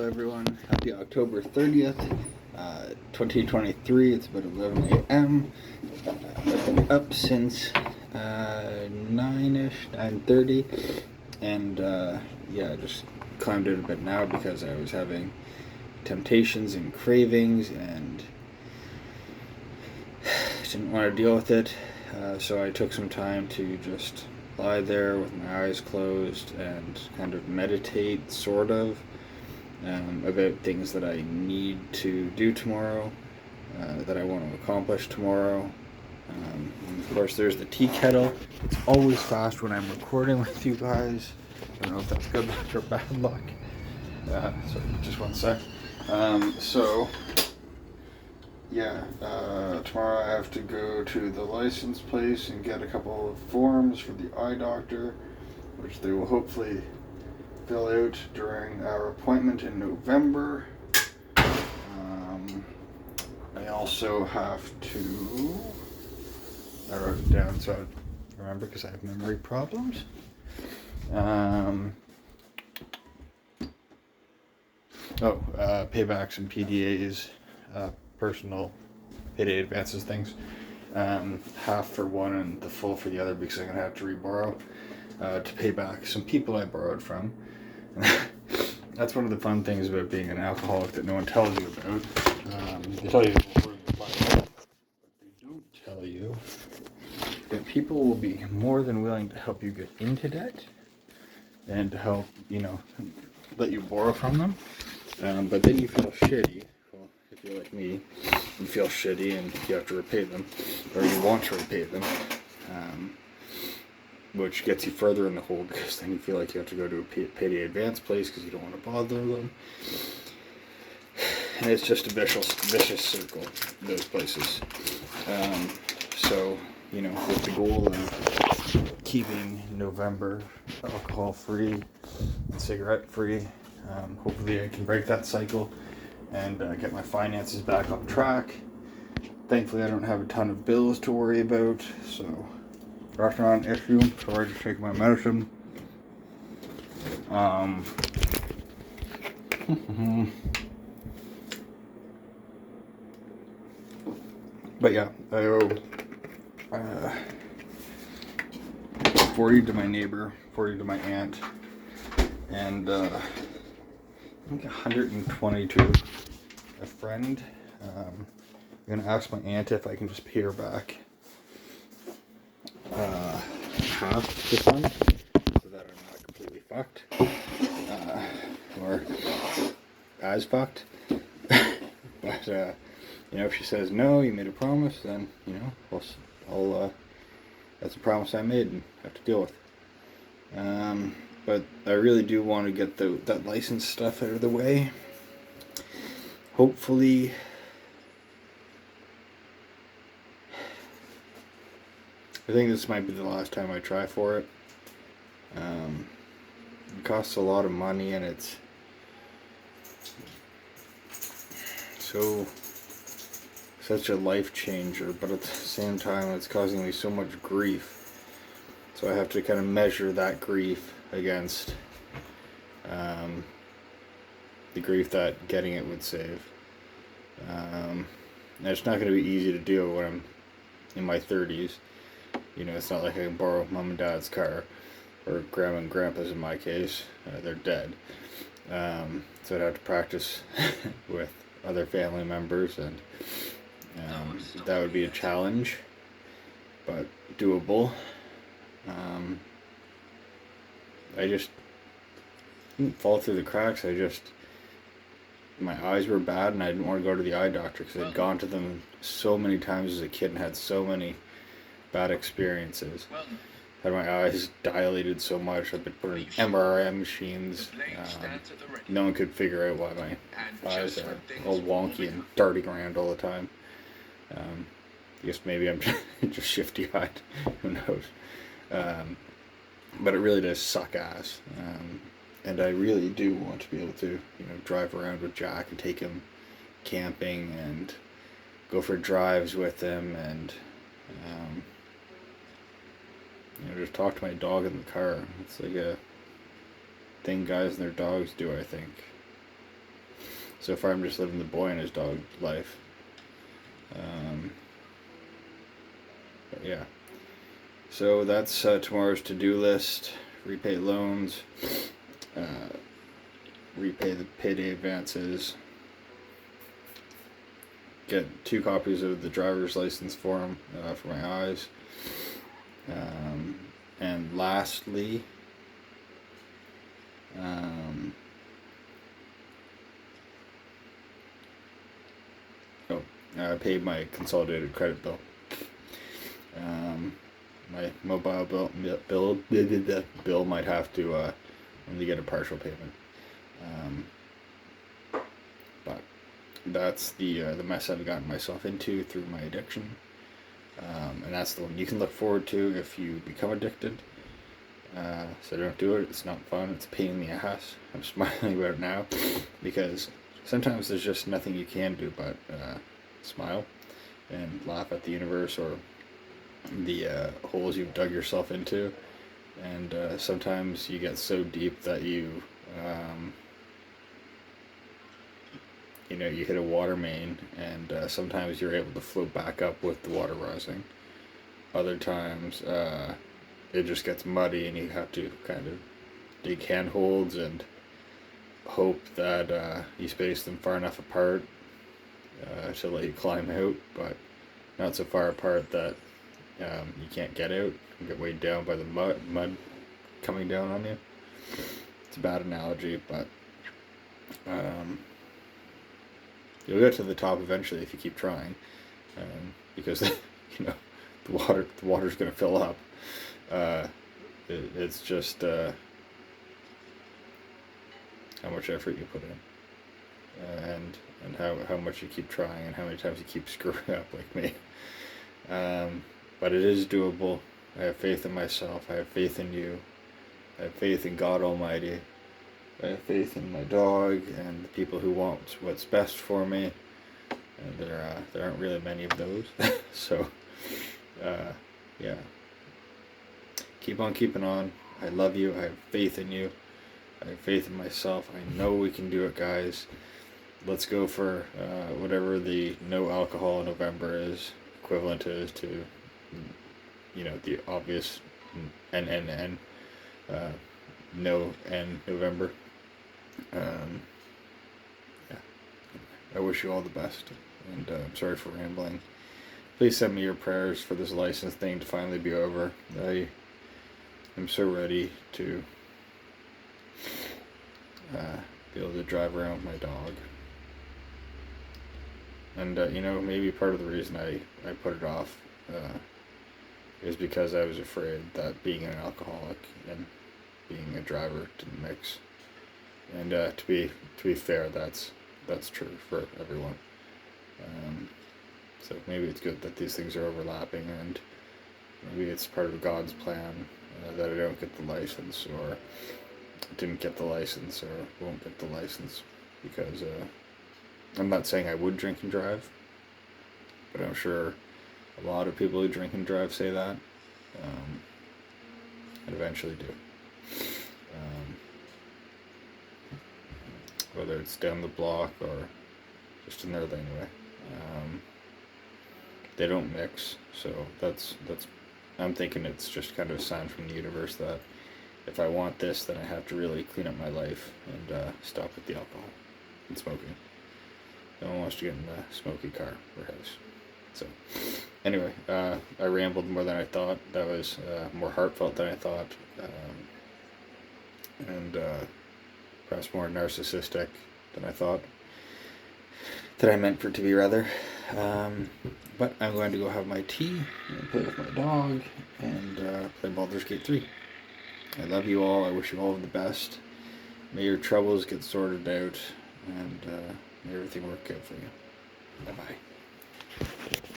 everyone. Happy October 30th, 2023. It's about 11 a.m. I've been up since 9-ish, 9:30. And I just climbed it a bit now because I was having temptations and cravings and didn't want to deal with it. So I took some time to just lie there with my eyes closed and kind of meditate, sort of, about things that I need to do tomorrow, that I want to accomplish tomorrow. And of course, there's the tea kettle. It's always fast when I'm recording with you guys. I don't know if that's good luck or bad luck. So just one sec. Tomorrow I have to go to the license place and get a couple of forms for the eye doctor, which they will hopefully fill out during our appointment in November. I also have to... I wrote it down so I remember because I have memory problems. Pay back some PDAs, personal payday advances things. Half for one and the full for the other because I'm going to have to reborrow to pay back some people I borrowed from. That's one of the fun things about being an alcoholic that no one tells you about. They tell you before you buy it, but they don't tell you that people will be more than willing to help you get into debt and to help, let you borrow from them. But then you feel shitty. Well, if you're like me, you feel shitty and you have to repay them, or you want to repay them, which gets you further in the hole because then you feel like you have to go to a payday advance place because you don't want to bother them. And it's just a vicious circle, those places. With the goal of keeping November alcohol free and cigarette free, hopefully I can break that cycle and get my finances back on track. Thankfully I don't have a ton of bills to worry about, so that's not an issue, so I just take my medicine. But yeah, I owe 40 to my neighbor, 40 to my aunt, and I think 120 to a friend. I'm going to ask my aunt if I can just pay her back half this month so that I'm not completely fucked, or as fucked. But if she says no, you made a promise, then I'll that's a promise I made and have to deal with. But I really do want to get that license stuff out of the way. Hopefully, I think this might be the last time I try for it. It costs a lot of money and it's such a life changer, but at the same time it's causing me so much grief. So I have to kind of measure that grief against the grief that getting it would save. And it's not going to be easy to do when I'm in my 30s. It's not like I can borrow mom and dad's car, or grandma and grandpa's in my case. They're dead. So I'd have to practice with other family members, and that would be a challenge, but doable. I just didn't fall through the cracks. My eyes were bad and I didn't want to go to the eye doctor because I'd gone to them so many times as a kid and had so many bad experiences. Had my eyes dilated so much. I've been put in MRI machines. No one could figure out why my eyes are all wonky and darting around all the time. I guess maybe I'm just shifty-eyed. Who knows? But it really does suck ass. And I really do want to be able to, drive around with Jack and take him camping and go for drives with him and, just talk to my dog in the car. It's like a thing guys and their dogs do, I think. So far, I'm just living the boy and his dog life. But yeah. So that's tomorrow's to-do list. Repay loans. Repay the payday advances. Get 2 copies of the driver's license form for my eyes. And lastly, I paid my consolidated credit bill. My mobile bill might have to only get a partial payment. But that's the mess I've gotten myself into through my addiction. And that's the one you can look forward to if you become addicted. So don't do it. It's not fun. It's a pain in the ass. I'm smiling about it now because sometimes there's just nothing you can do but smile and laugh at the universe or the holes you've dug yourself into. And sometimes you get so deep that you hit a water main, and sometimes you're able to float back up with the water rising. Other times it just gets muddy and you have to kind of dig handholds and hope that you space them far enough apart to let you climb out, but not so far apart that you can't get out and get weighed down by the mud coming down on you. It's a bad analogy, but you'll get to the top eventually if you keep trying, because the water's going to fill up. It's just how much effort you put in, and how much you keep trying, and how many times you keep screwing up like me. But it is doable. I have faith in myself. I have faith in you. I have faith in God Almighty. I have faith in my dog and the people who want what's best for me. And there aren't really many of those. So, yeah. Keep on keeping on. I love you. I have faith in you. I have faith in myself. I know we can do it, guys. Let's go for whatever the no alcohol November is equivalent is to, the obvious N, no N November. Yeah. I wish you all the best, and I'm sorry for rambling. Please send me your prayers for this license thing to finally be over. I am so ready to be able to drive around with my dog. And, maybe part of the reason I put it off is because I was afraid that being an alcoholic and being a driver didn't mix. And to be fair, that's true for everyone. So maybe it's good that these things are overlapping, and maybe it's part of God's plan that I don't get the license, or didn't get the license, or won't get the license, because I'm not saying I would drink and drive, but I'm sure a lot of people who drink and drive say that, and eventually do. Whether it's down the block or just in their laneway. They don't mix, so that's. I'm thinking it's just kind of a sign from the universe that if I want this, then I have to really clean up my life and stop with the alcohol and smoking. No one wants to get in a smoky car or house. So, anyway, I rambled more than I thought. That was more heartfelt than I thought, and perhaps more narcissistic than I thought. That I meant for it to be, rather. But I'm going to go have my tea and play with my dog and play Baldur's Gate 3. I love you all. I wish you all the best. May your troubles get sorted out, and may everything work out for you. Bye-bye.